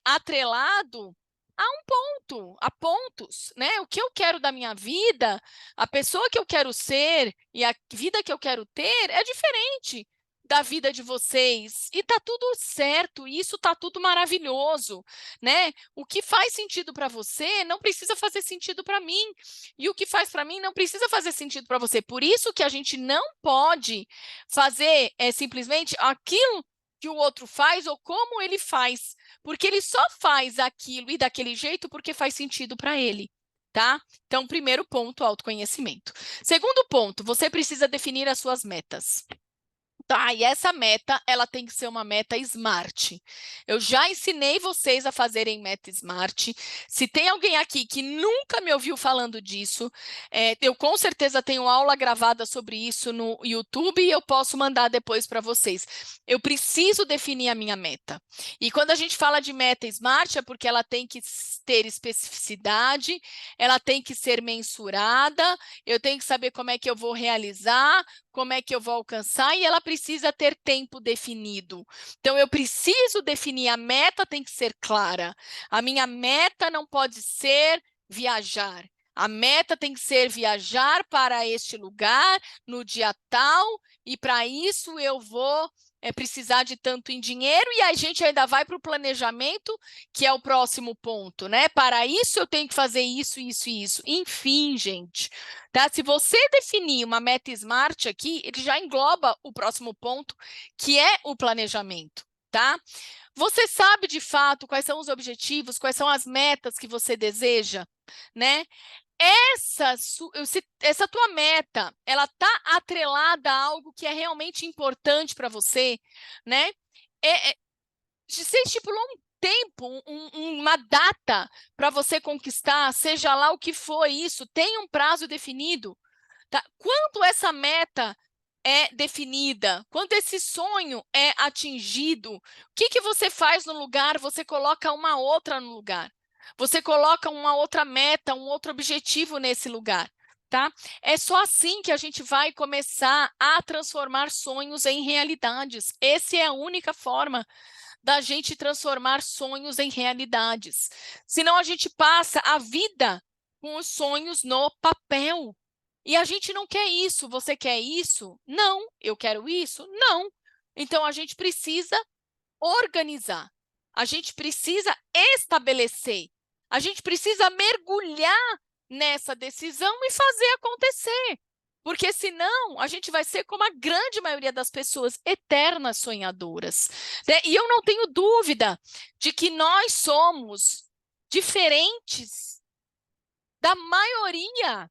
atrelado a um ponto, a pontos, né? O que eu quero da minha vida, a pessoa que eu quero ser e a vida que eu quero ter é diferente da vida de vocês. E tá tudo certo, isso tá tudo maravilhoso, né? O que faz sentido para você não precisa fazer sentido para mim. E o que faz para mim não precisa fazer sentido para você. Por isso que a gente não pode fazer simplesmente aquilo que o outro faz ou como ele faz, porque ele só faz aquilo e daquele jeito porque faz sentido para ele, tá? Então, primeiro ponto, autoconhecimento. Segundo ponto, você precisa definir as suas metas. Tá, e essa meta, ela tem que ser uma meta SMART. Eu já ensinei vocês a fazerem meta SMART. Se tem alguém aqui que nunca me ouviu falando disso, eu com certeza tenho aula gravada sobre isso no YouTube e eu posso mandar depois para vocês. Eu preciso definir a minha meta. E quando a gente fala de meta SMART, é porque ela tem que ter especificidade, ela tem que ser mensurada, eu tenho que saber como é que eu vou realizar, como é que eu vou alcançar, e ela precisa ter tempo definido. Então, eu preciso definir, a meta tem que ser clara. A minha meta não pode ser viajar. A meta tem que ser viajar para este lugar no dia tal, e para isso eu vou precisar de tanto em dinheiro, e a gente ainda vai para o planejamento, que é o próximo ponto, né? Para isso eu tenho que fazer isso, isso e isso. Enfim, gente, tá? Se você definir uma meta SMART aqui, ele já engloba o próximo ponto, que é o planejamento, tá? Você sabe de fato quais são os objetivos, quais são as metas que você deseja, né? Essa tua meta, ela está atrelada a algo que é realmente importante para você, né? Você estipulou um tempo, uma data para você conquistar, seja lá o que for isso, tem um prazo definido, tá? Quando essa meta é definida, quando esse sonho é atingido, o que você faz no lugar? Você coloca uma outra no lugar. Você coloca uma outra meta, um outro objetivo nesse lugar, tá? É só assim que a gente vai começar a transformar sonhos em realidades. Essa é a única forma da gente transformar sonhos em realidades. Senão a gente passa a vida com os sonhos no papel. E a gente não quer isso. Você quer isso? Não. Eu quero isso? Não. Então, a gente precisa organizar. A gente precisa estabelecer. A gente precisa mergulhar nessa decisão e fazer acontecer. Porque senão a gente vai ser como a grande maioria das pessoas, eternas sonhadoras, né? E eu não tenho dúvida de que nós somos diferentes da maioria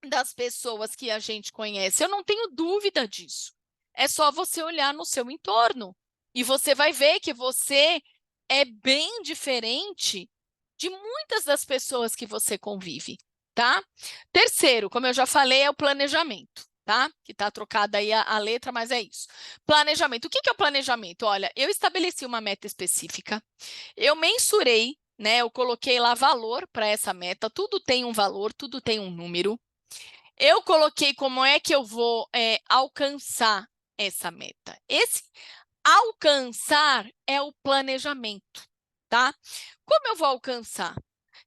das pessoas que a gente conhece. Eu não tenho dúvida disso. É só você olhar no seu entorno e você vai ver que você é bem diferente de muitas das pessoas que você convive, tá? Terceiro, como eu já falei, é o planejamento, tá? Que tá trocada aí a letra, mas é isso. Planejamento. O que é o planejamento? Olha, eu estabeleci uma meta específica, eu mensurei, né? Eu coloquei lá valor para essa meta, tudo tem um valor, tudo tem um número. Eu coloquei como é que eu vou alcançar essa meta. Esse alcançar é o planejamento, tá? Como eu vou alcançar?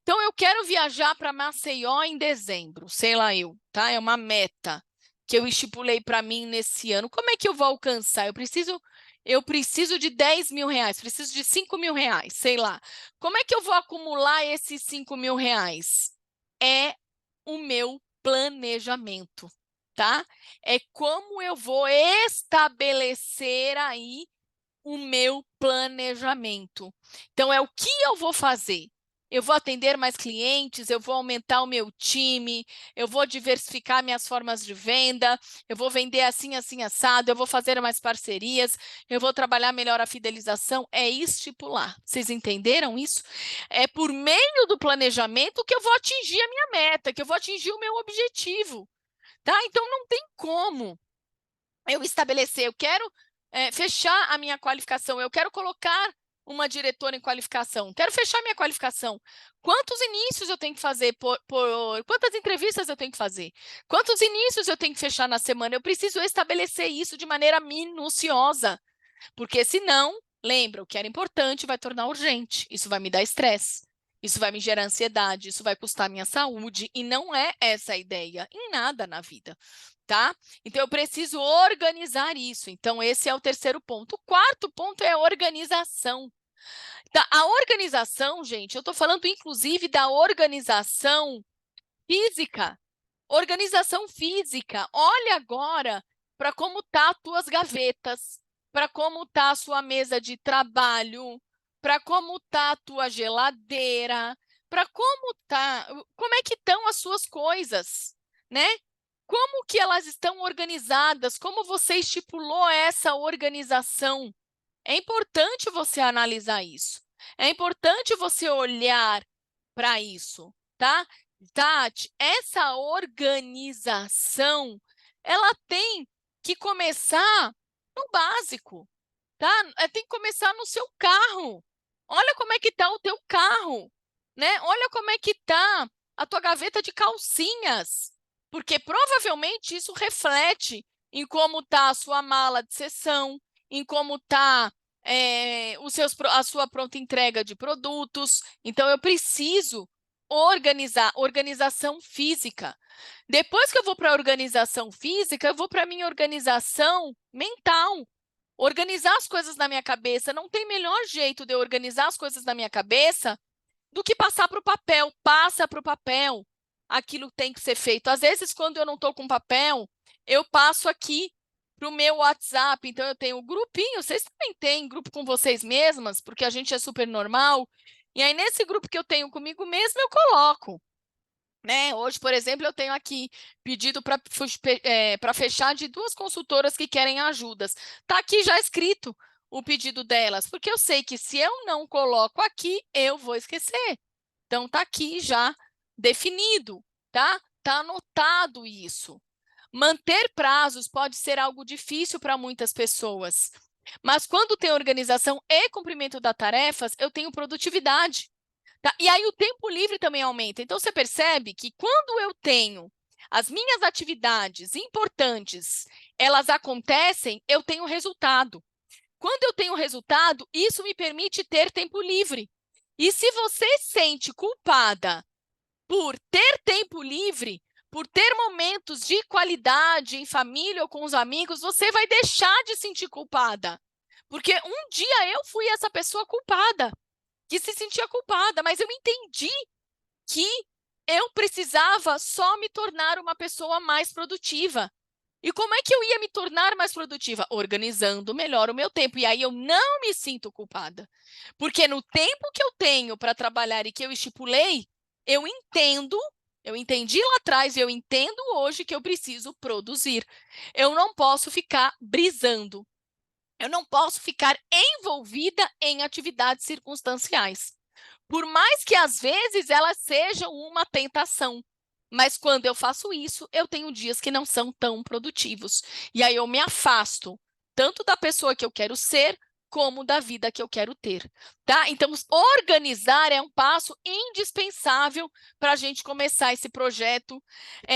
Então, eu quero viajar para Maceió em dezembro, sei lá eu, tá? É uma meta que eu estipulei para mim nesse ano. Como é que eu vou alcançar? Eu preciso de 10 mil reais, preciso de 5 mil reais, sei lá. Como é que eu vou acumular esses 5 mil reais? É o meu planejamento, tá? É como eu vou estabelecer aí o meu planejamento. Então, é o que eu vou fazer. Eu vou atender mais clientes, eu vou aumentar o meu time, eu vou diversificar minhas formas de venda, eu vou vender assim, assim, assado, eu vou fazer mais parcerias, eu vou trabalhar melhor a fidelização. É estipular. Vocês entenderam isso? É por meio do planejamento que eu vou atingir a minha meta, que eu vou atingir o meu objetivo, tá? Então, não tem como eu estabelecer, eu quero fechar a minha qualificação, eu quero colocar uma diretora em qualificação, quero fechar minha qualificação. Quantos inícios eu tenho que fazer quantas entrevistas eu tenho que fazer? Quantos inícios eu tenho que fechar na semana? Eu preciso estabelecer isso de maneira minuciosa, porque senão, lembra, o que era importante vai tornar urgente. Isso vai me dar estresse, isso vai me gerar ansiedade, isso vai custar minha saúde, e não é essa a ideia em nada na vida, tá? Então, eu preciso organizar isso. Então, esse é o terceiro ponto. O quarto ponto é a organização. Tá? A organização, gente, eu estou falando, inclusive, da organização física. Organização física. Olha agora para como tá as tuas gavetas, para como tá a sua mesa de trabalho, para como tá a tua geladeira, para como é que estão as suas coisas, né? Como que elas estão organizadas? Como você estipulou essa organização? É importante você analisar isso. É importante você olhar para isso, tá? Tati, essa organização, ela tem que começar no básico, tá? Tem que começar no seu carro. Olha como é que está o teu carro, né? Olha como é que está a tua gaveta de calcinhas, porque provavelmente isso reflete em como está a sua mala de sessão, em como está a sua pronta entrega de produtos. Então, eu preciso organizar, organização física. Depois que eu vou para a organização física, eu vou para a minha organização mental. Organizar as coisas na minha cabeça. Não tem melhor jeito de eu organizar as coisas na minha cabeça do que passar para o papel. Passa para o papel. Aquilo tem que ser feito. Às vezes, quando eu não estou com papel, eu passo aqui para o meu WhatsApp. Então, eu tenho um grupinho. Vocês também têm grupo com vocês mesmas, porque a gente é super normal. E aí, nesse grupo que eu tenho comigo mesma, eu coloco. Né? Hoje, por exemplo, eu tenho aqui pedido para fechar de 2 consultoras que querem ajudas. Está aqui já escrito o pedido delas, porque eu sei que se eu não coloco aqui, eu vou esquecer. Então, está aqui já definido, tá? Está anotado isso. Manter prazos pode ser algo difícil para muitas pessoas, mas quando tem organização e cumprimento das tarefas, eu tenho produtividade. Tá? E aí o tempo livre também aumenta. Então, você percebe que quando eu tenho as minhas atividades importantes, elas acontecem, eu tenho resultado. Quando eu tenho resultado, isso me permite ter tempo livre. E se você se sente culpada por ter tempo livre, por ter momentos de qualidade em família ou com os amigos, você vai deixar de sentir culpada. Porque um dia eu fui essa pessoa culpada, que se sentia culpada, mas eu entendi que eu precisava só me tornar uma pessoa mais produtiva. E como é que eu ia me tornar mais produtiva? Organizando melhor o meu tempo. E aí eu não me sinto culpada. Porque no tempo que eu tenho para trabalhar e que eu estipulei, eu entendi lá atrás e eu entendo hoje que eu preciso produzir. Eu não posso ficar brisando. Eu não posso ficar envolvida em atividades circunstanciais. Por mais que às vezes elas sejam uma tentação. Mas quando eu faço isso, eu tenho dias que não são tão produtivos. E aí eu me afasto, tanto da pessoa que eu quero ser, como da vida que eu quero ter, tá? Então, organizar é um passo indispensável para a gente começar esse projeto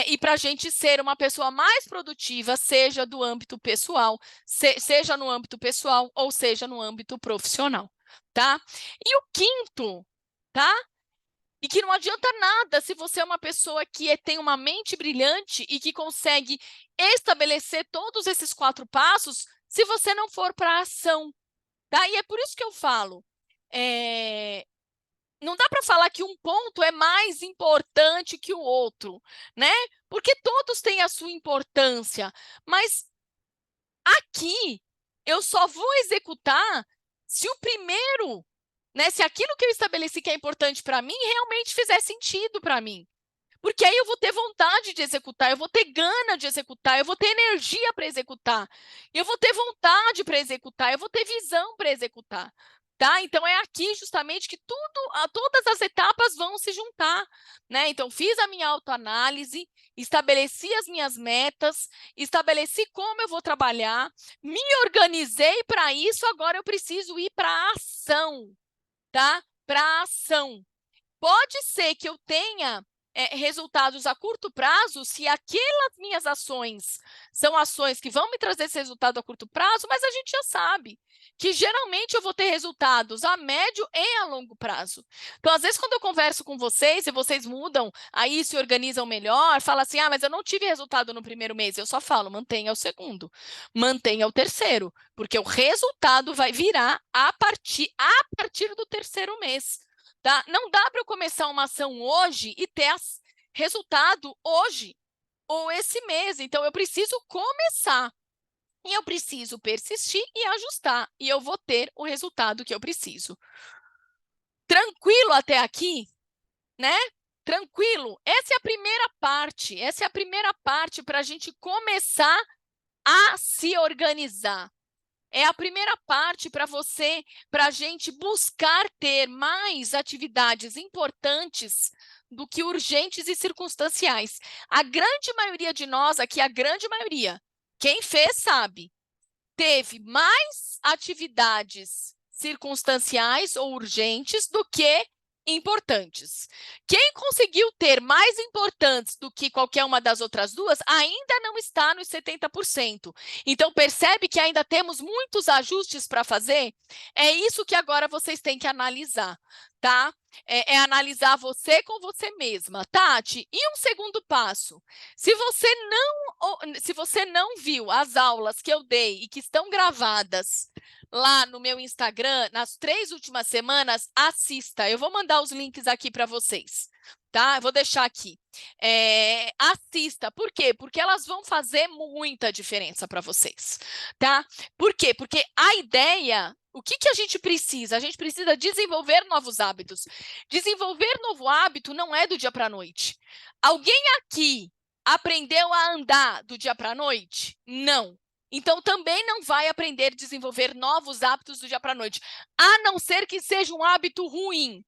e para a gente ser uma pessoa mais produtiva, seja do âmbito pessoal, seja no âmbito pessoal ou seja no âmbito profissional, tá? E o quinto, tá? E que não adianta nada se você é uma pessoa que tem uma mente brilhante e que consegue estabelecer todos esses 4 passos se você não for para a ação. Tá? E é por isso que eu falo, não dá para falar que um ponto é mais importante que o outro, né? Porque todos têm a sua importância, mas aqui eu só vou executar se o primeiro, né, se aquilo que eu estabeleci que é importante para mim realmente fizer sentido para mim. Porque aí eu vou ter vontade de executar, eu vou ter gana de executar, eu vou ter energia para executar, eu vou ter vontade para executar, eu vou ter visão para executar. Tá? Então, é aqui justamente que todas as etapas vão se juntar. Né? Então, fiz a minha autoanálise, estabeleci as minhas metas, estabeleci como eu vou trabalhar, me organizei para isso, agora eu preciso ir para a ação. Tá? Para a ação. Pode ser que eu tenha resultados a curto prazo se aquelas minhas ações são ações que vão me trazer esse resultado a curto prazo, mas a gente já sabe que geralmente eu vou ter resultados a médio e a longo prazo. Então, às vezes, quando eu converso com vocês e vocês mudam, aí se organizam melhor, fala assim, mas eu não tive resultado no primeiro mês. Eu só falo, mantenha o segundo, mantenha o terceiro, porque o resultado vai virar a partir do terceiro mês. Tá? Não dá para eu começar uma ação hoje e ter resultado hoje ou esse mês. Então, eu preciso começar. E eu preciso persistir e ajustar. E eu vou ter o resultado que eu preciso. Tranquilo até aqui? Né? Tranquilo? Essa é a primeira parte. Essa é a primeira parte para a gente começar a se organizar. É a primeira parte para a gente buscar ter mais atividades importantes do que urgentes e circunstanciais. A grande maioria de nós aqui, a grande maioria, quem fez sabe, teve mais atividades circunstanciais ou urgentes do que importantes. Quem conseguiu ter mais importantes do que qualquer uma das outras duas, ainda não está nos 70%. Então, percebe que ainda temos muitos ajustes para fazer? É isso que agora vocês têm que analisar, tá? É analisar você com você mesma. Tati, e um segundo passo? Se você não viu as aulas que eu dei e que estão gravadas lá no meu Instagram, nas 3 últimas semanas, assista. Eu vou mandar os links aqui para vocês, tá? Eu vou deixar aqui. Assista. Por quê? Porque elas vão fazer muita diferença para vocês, tá? Por quê? Porque a ideia... O que a gente precisa? A gente precisa desenvolver novos hábitos. Desenvolver novo hábito não é do dia para a noite. Alguém aqui aprendeu a andar do dia para a noite? Não. Então, também não vai aprender a desenvolver novos hábitos do dia para a noite, a não ser que seja um hábito ruim.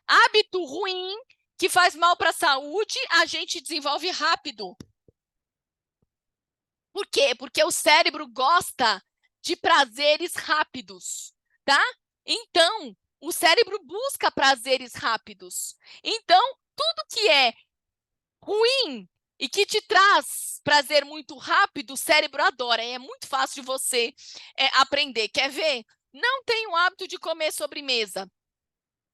Hábito ruim que faz mal para a saúde, a gente desenvolve rápido. Por quê? Porque o cérebro gosta de prazeres rápidos, tá? Então, o cérebro busca prazeres rápidos. Então, tudo que é ruim e que te traz prazer muito rápido, o cérebro adora. É muito fácil de você aprender. Quer ver? Não tem o hábito de comer sobremesa.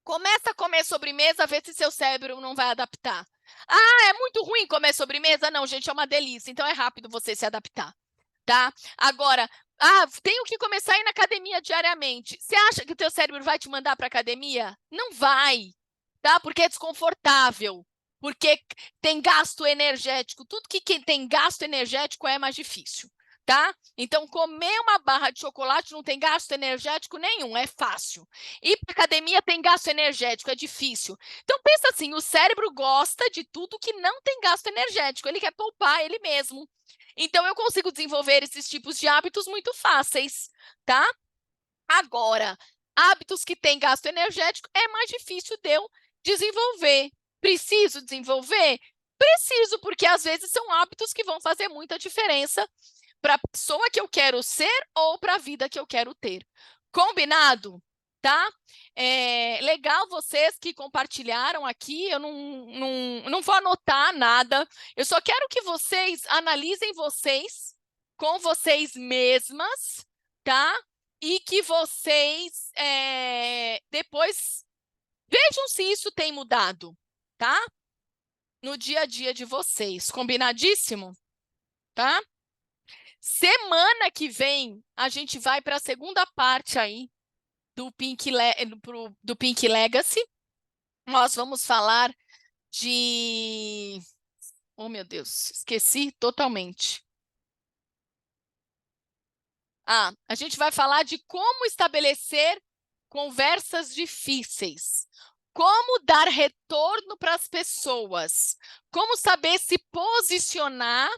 Começa a comer sobremesa, vê se seu cérebro não vai adaptar. É muito ruim comer sobremesa? Não, gente, é uma delícia. Então, é rápido você se adaptar, tá? Agora, tenho que começar a ir na academia diariamente. Você acha que o teu cérebro vai te mandar para academia? Não vai, tá? Porque é desconfortável. porque tem gasto energético. Tudo que tem gasto energético é mais difícil, tá? Então, comer uma barra de chocolate não tem gasto energético nenhum, é fácil. Ir para academia tem gasto energético, é difícil. Então, pensa assim, o cérebro gosta de tudo que não tem gasto energético, ele quer poupar ele mesmo. Então, eu consigo desenvolver esses tipos de hábitos muito fáceis, tá? Agora, hábitos que têm gasto energético é mais difícil de eu desenvolver. Preciso desenvolver? Preciso, porque às vezes são hábitos que vão fazer muita diferença para a pessoa que eu quero ser ou para a vida que eu quero ter. Combinado? Tá? Legal vocês que compartilharam aqui, eu não vou anotar nada, eu só quero que vocês analisem vocês com vocês mesmas, tá? E que vocês depois vejam se isso tem mudado, tá? No dia a dia de vocês. Combinadíssimo? Tá? Semana que vem, a gente vai para a segunda parte aí do Pink Legacy. Nós vamos falar de... Oh, meu Deus, esqueci totalmente. A gente vai falar de como estabelecer conversas difíceis, como dar retorno para as pessoas, como saber se posicionar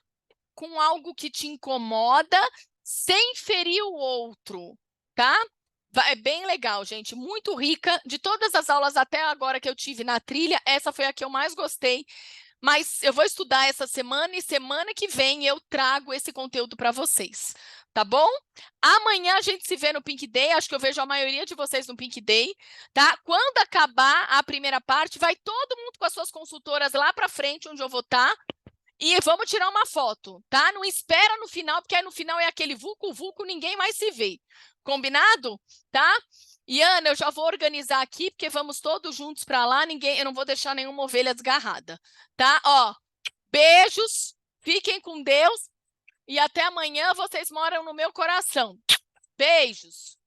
com algo que te incomoda sem ferir o outro, tá? É bem legal, gente, muito rica. De todas as aulas até agora que eu tive na trilha, essa foi a que eu mais gostei. Mas eu vou estudar essa semana e semana que vem eu trago esse conteúdo para vocês, tá bom? Amanhã a gente se vê no Pink Day, acho que eu vejo a maioria de vocês no Pink Day, tá? Quando acabar a primeira parte, vai todo mundo com as suas consultoras lá para frente, onde eu vou estar, e vamos tirar uma foto, tá? Não espera no final, porque aí no final é aquele vulco-vulco, ninguém mais se vê. Combinado? Tá? E, Ana, eu já vou organizar aqui, porque vamos todos juntos para lá, eu não vou deixar nenhuma ovelha desgarrada, tá? Ó, beijos, fiquem com Deus, e até amanhã, vocês moram no meu coração. Beijos!